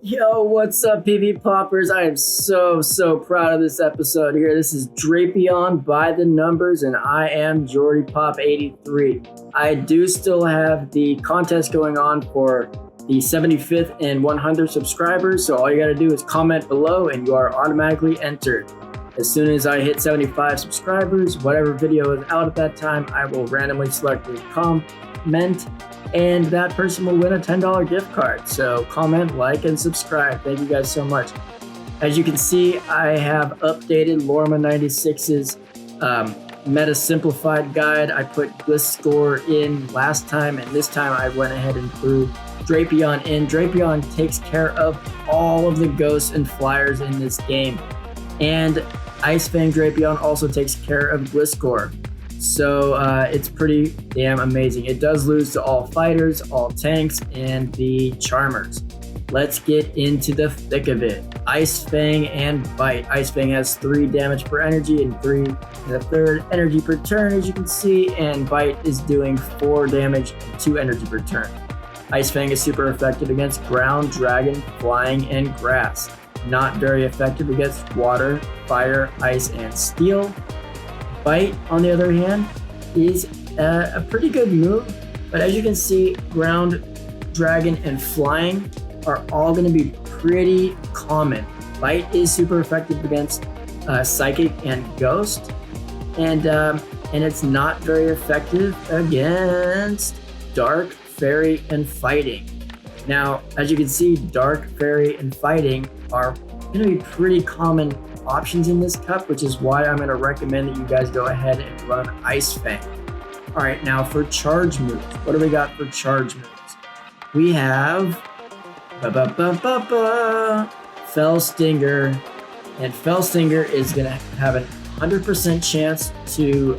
Yo, what's up, PV Poppers? I am so proud of this episode here. This is Drapion by the numbers, and I am Jordy Pop 83. I do still have the contest going on for the 75th and 100 subscribers, so all you gotta do is comment below and you are automatically entered. As soon as I hit 75 subscribers, whatever video is out at that time, I will randomly select a comment, and that person will win a $10 gift card. So comment, like, and subscribe. Thank you guys so much. As you can see, I have updated Lorma 96's meta simplified guide. I put Bliss score in last time, and this time I went ahead and threw Drapion in. Drapion takes care of all of the ghosts and flyers in this game. And Ice Fang Drapion also takes care of Bliss score. So it's pretty damn amazing. It does lose to all fighters, all tanks, and the charmers. Let's get into the thick of it. Ice Fang and Bite. Ice Fang has 3 damage per energy and 3 and a third energy per turn, as you can see, and Bite is doing 4 damage and 2 energy per turn. Ice Fang is super effective against ground, dragon, flying, and grass. Not very effective against water, fire, ice, and steel. Bite, on the other hand, is a pretty good move, but as you can see, ground, dragon, and flying are all going to be pretty common. Bite is super effective against psychic and ghost, and it's not very effective against dark, fairy, and fighting. Now, as you can see, dark, fairy, and fighting are going to be pretty common options in this cup, which is why I'm going to recommend that you guys go ahead and run Ice Fang. All right, now for charge moves. What do we got for charge moves? We have Fell Stinger, and Fell Stinger is going to have a 100% chance to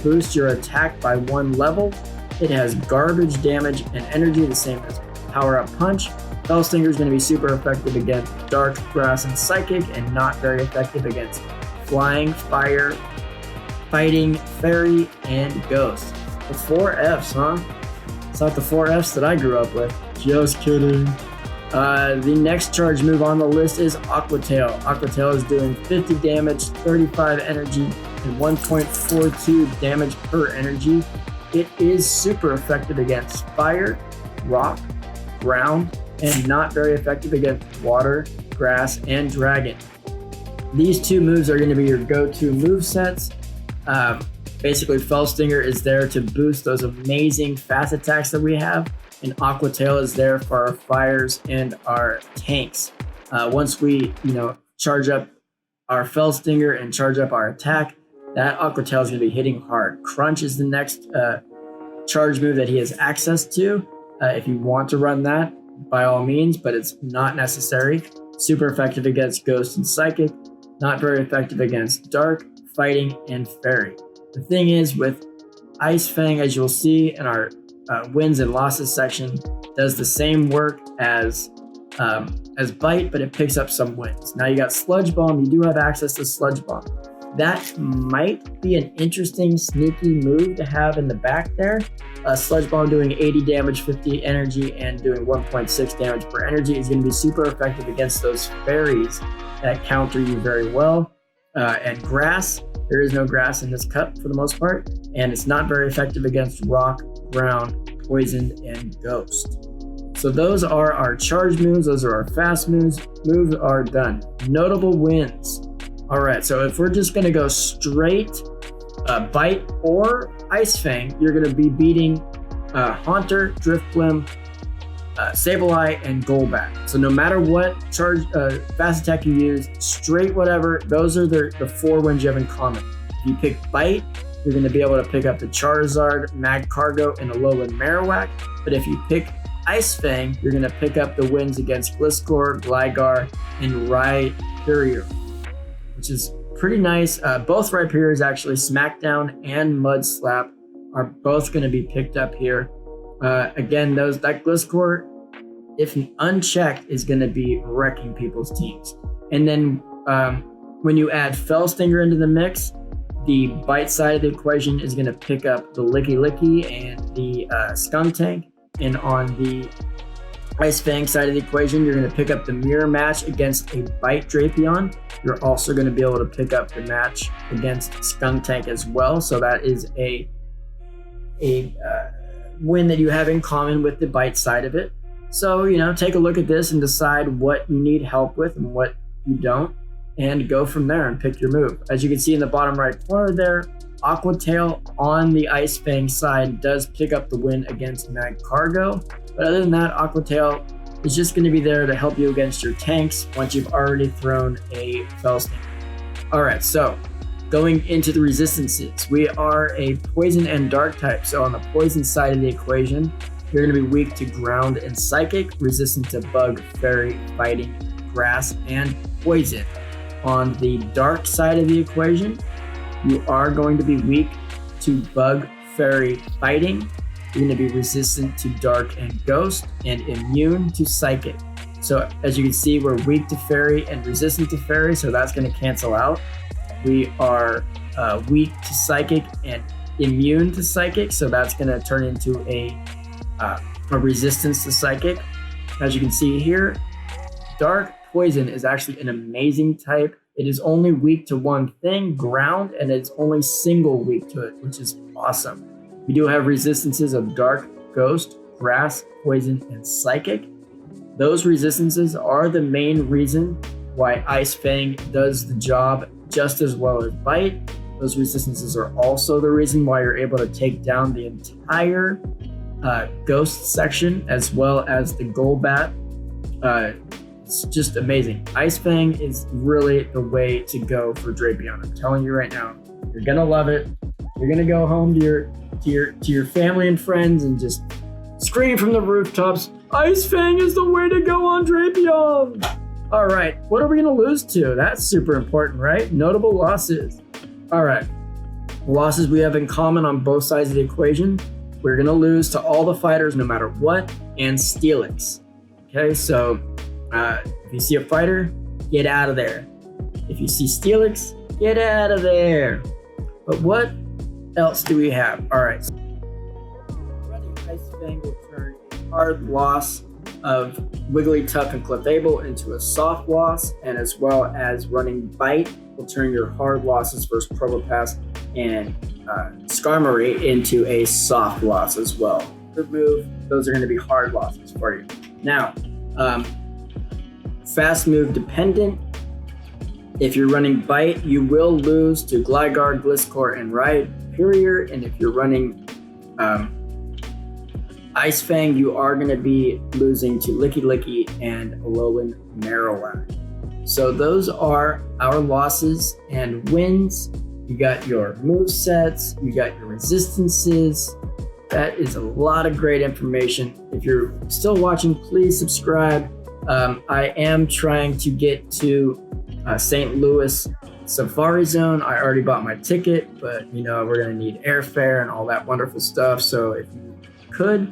boost your attack by 1 level. It has garbage damage and energy, the same as Power Up Punch. Fell Stinger is going to be super effective against dark, grass, and psychic, and not very effective against flying, fire, fighting, fairy, and ghost. The 4 Fs, huh? It's not the 4 Fs that I grew up with. Just kidding. The next charge move on the list is Aqua Tail. Aqua Tail is doing 50 damage, 35 energy, and 1.42 damage per energy. It is super effective against fire, rock, ground, and not very effective against water, grass, and dragon. These 2 moves are going to be your go-to move sets. Basically, Fell Stinger is there to boost those amazing fast attacks that we have, and Aqua Tail is there for our fires and our tanks. Once we, charge up our Fell Stinger and charge up our attack, that Aqua Tail is going to be hitting hard. Crunch is the next charge move that he has access to. If you want to run that, by all means, but it's not necessary. Super effective against ghost and psychic, not very effective against dark, fighting, and fairy. The thing is, with Ice Fang, as you'll see in our wins and losses section, does the same work as Bite, but it picks up some wins. Now you got Sludge Bomb. You do have access to Sludge Bomb. That might be an interesting sneaky move to have in the back there. Sludge Bomb doing 80 damage, 50 energy, and doing 1.6 damage per energy is going to be super effective against those fairies that counter you very well. And grass, there is no grass in this cup for the most part, and it's not very effective against rock, ground, poison, and ghost. So those are our charge moves. Those are our fast moves. Moves are done. Notable wins. All right, so if we're just going to go straight Bite or Ice Fang, you're going to be beating Haunter, Driftblim, Sableye, and Golbat. So no matter what charge fast attack you use, straight whatever, those are the 4 wins you have in common. If you pick Bite, you're going to be able to pick up the Charizard, Magcargo, and Alolan Marowak. But if you pick Ice Fang, you're going to pick up the wins against Gliscor, Gligar, and Rhyperior, which is pretty nice. Both Rhyperiors, actually, Smackdown and Mud Slap, are both going to be picked up here. Again, that Gliscor, if unchecked, is going to be wrecking people's teams. And then when you add Fell Stinger into the mix, the Bite side of the equation is going to pick up the Licky Licky and the Skuntank. And on the Ice Fang side of the equation, you're going to pick up the mirror match against a Bite Drapion. You're also going to be able to pick up the match against Skuntank as well. So that is a win that you have in common with the Bite side of it. So, take a look at this and decide what you need help with and what you don't, and go from there and pick your move. As you can see in the bottom right corner there, Aqua Tail on the Ice Fang side does pick up the win against Magcargo. But other than that, Aqua Tail is just going to be there to help you against your tanks once you've already thrown a Fell Stinger. All right, so going into the resistances, we are a Poison and Dark type. So on the Poison side of the equation, you're going to be weak to Ground and Psychic, resistant to Bug, Fairy, Fighting, Grass, and Poison. On the Dark side of the equation, you are going to be weak to Bug, Fairy, Fighting. You're going to be resistant to Dark and Ghost, and immune to Psychic. So as you can see, we're weak to Fairy and resistant to Fairy, so that's going to cancel out. We are weak to Psychic and immune to Psychic, so that's going to turn into a resistance to Psychic. As you can see here, Dark Poison is actually an amazing type. It is only weak to one thing, Ground, and it's only single weak to it, which is awesome. We do have resistances of Dark, Ghost, Grass, Poison, and Psychic. Those resistances are the main reason why Ice Fang does the job just as well as Bite. Those resistances are also the reason why you're able to take down the entire Ghost section as well as the Golbat. It's just amazing. Ice Fang is really the way to go for Drapion. I'm telling you right now, you're gonna love it. You're gonna go home to your family and friends and just scream from the rooftops, Ice Fang is the way to go on Drapion! All right, what are we gonna lose to? That's super important, right? Notable losses. All right, losses we have in common on both sides of the equation. We're gonna lose to all the fighters no matter what, and Steelix. Okay, so if you see a fighter, get out of there. If you see Steelix, get out of there. But what else do we have? All right. Running Ice Fang will turn a hard loss of Wigglytuff and Clefable into a soft loss, and as well as running Bite will turn your hard losses versus Probopass and Skarmory into a soft loss as well. Good move. Those are going to be hard losses for you. Now, fast move dependent. If you're running Bite, you will lose to Gligar, Gliscor, and Rhyperior. And if you're running Ice Fang, you are going to be losing to Licky Licky and Alolan Marowak. So those are our losses and wins. You got your movesets, you got your resistances. That is a lot of great information. If you're still watching, please subscribe. I am trying to get to St. Louis Safari Zone. I already bought my ticket, but we're gonna need airfare and all that wonderful stuff. So if you could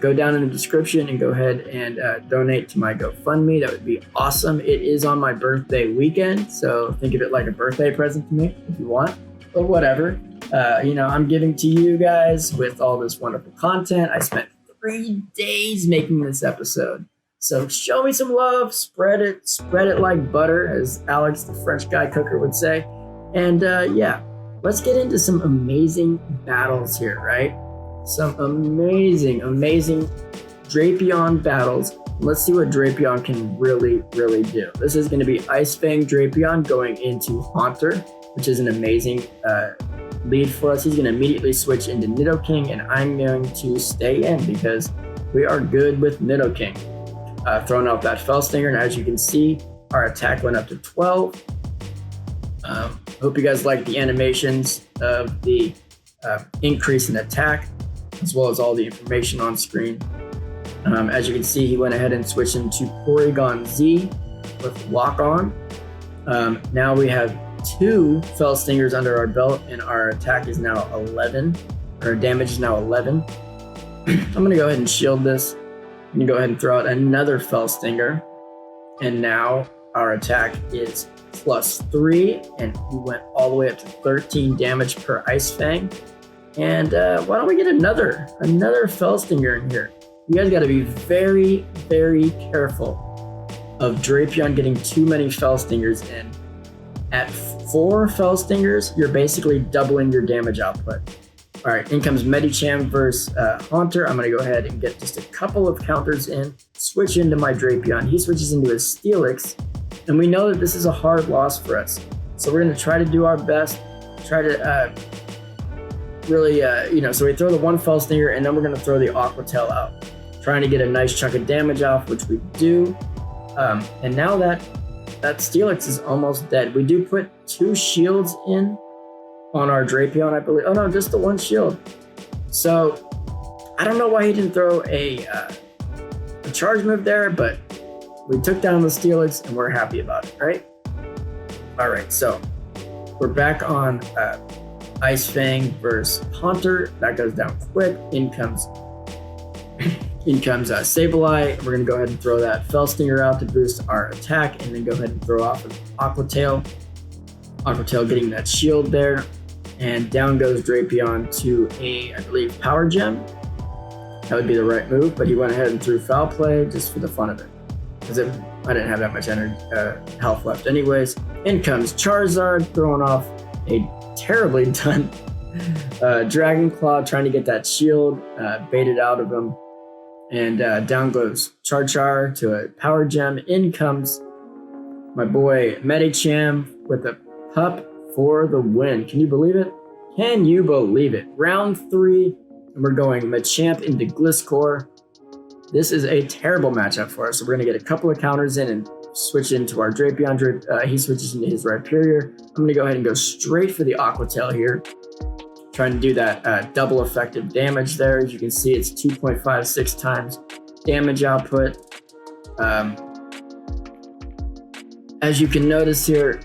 go down in the description and go ahead and donate to my GoFundMe, that would be awesome. It is on my birthday weekend, so think of it like a birthday present to me if you want, or whatever. I'm giving to you guys with all this wonderful content. I spent 3 days making this episode. So show me some love, spread it like butter, as Alex, the French guy cooker, would say. And let's get into some amazing battles here, right? Some amazing Drapion battles. Let's see what Drapion can really, really do. This is going to be Ice Fang Drapion going into Haunter, which is an amazing lead for us. He's going to immediately switch into Nidoking, and I'm going to stay in because we are good with Nidoking. Throwing out that Fell Stinger, and as you can see, our attack went up to 12. Hope you guys like the animations of the increase in attack, as well as all the information on screen. As you can see, he went ahead and switched into Porygon Z with Lock On. Now we have 2 Fell Stingers under our belt, and our attack is now 11. Our damage is now 11. I'm going to go ahead and shield this. I'm going to go ahead and throw out another Fell Stinger. And now our attack is +3, and we went all the way up to 13 damage per Ice Fang. And why don't we get another Fell Stinger in here? You guys got to be very, very careful of Drapion getting too many Fell Stingers in. At 4 Fell Stingers, you're basically doubling your damage output. All right, in comes Medicham versus Haunter. I'm going to go ahead and get just a couple of counters in, switch into my Drapion. He switches into his Steelix, and we know that this is a hard loss for us. So we're going to try to do our best, try to really, so we throw the 1 Fell Stinger, and then we're going to throw the Aqua Tail out, trying to get a nice chunk of damage off, which we do. And now that Steelix is almost dead, we do put 2 shields in on our Drapion, I believe. Oh no, just the 1 shield. So I don't know why he didn't throw a charge move there, but we took down the Steelix and we're happy about it, right? All right, so we're back on Ice Fang versus Haunter. That goes down quick. In comes Sableye. We're going to go ahead and throw that Fell Stinger out to boost our attack, and then go ahead and throw off an Aqua Tail. Aqua Tail getting that shield there. And down goes Drapion to I believe, Power Gem. That would be the right move, but he went ahead and threw Foul Play just for the fun of it, because I didn't have that much health left anyways. In comes Charizard, throwing off a terribly done Dragon Claw, trying to get that shield baited out of him. And down goes Char to a Power Gem. In comes my boy Medicham with a Pup for the win. Can you believe it? Can you believe it? Round 3, and we're going Machamp into Gliscor. This is a terrible matchup for us. So we're going to get a couple of counters in and switch into our Drapion. He switches into his Rhyperior. I'm going to go ahead and go straight for the Aqua Tail here, trying to do that double effective damage there. As you can see, it's 2.56 times damage output. As you can notice here,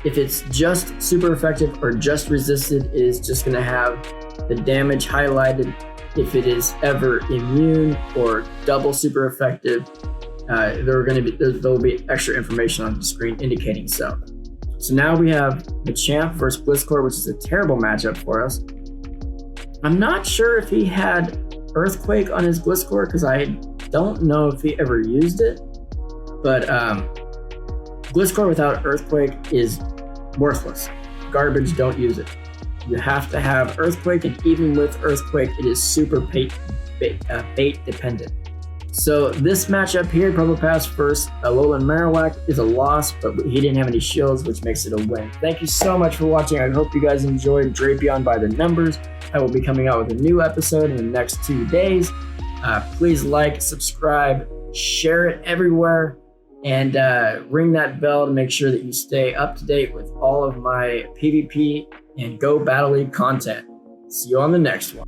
if it's just super effective or just resisted, it is just going to have the damage highlighted. If it is ever immune or double super effective, there will be extra information on the screen indicating so. So now we have Machamp versus Gliscor, which is a terrible matchup for us. I'm not sure if he had Earthquake on his Gliscor, because I don't know if he ever used it. But Gliscor without Earthquake is worthless. Garbage, don't use it. You have to have Earthquake, and even with Earthquake, it is super bait dependent. So this matchup here, Probopass versus Alolan Marowak, is a loss, but he didn't have any shields, which makes it a win. Thank you so much for watching. I hope you guys enjoyed Drapion by the numbers. I will be coming out with a new episode in the next 2 days. Please like, subscribe, share it everywhere, and ring that bell to make sure that you stay up to date with all of my PvP and Go Battle League content. See you on the next one.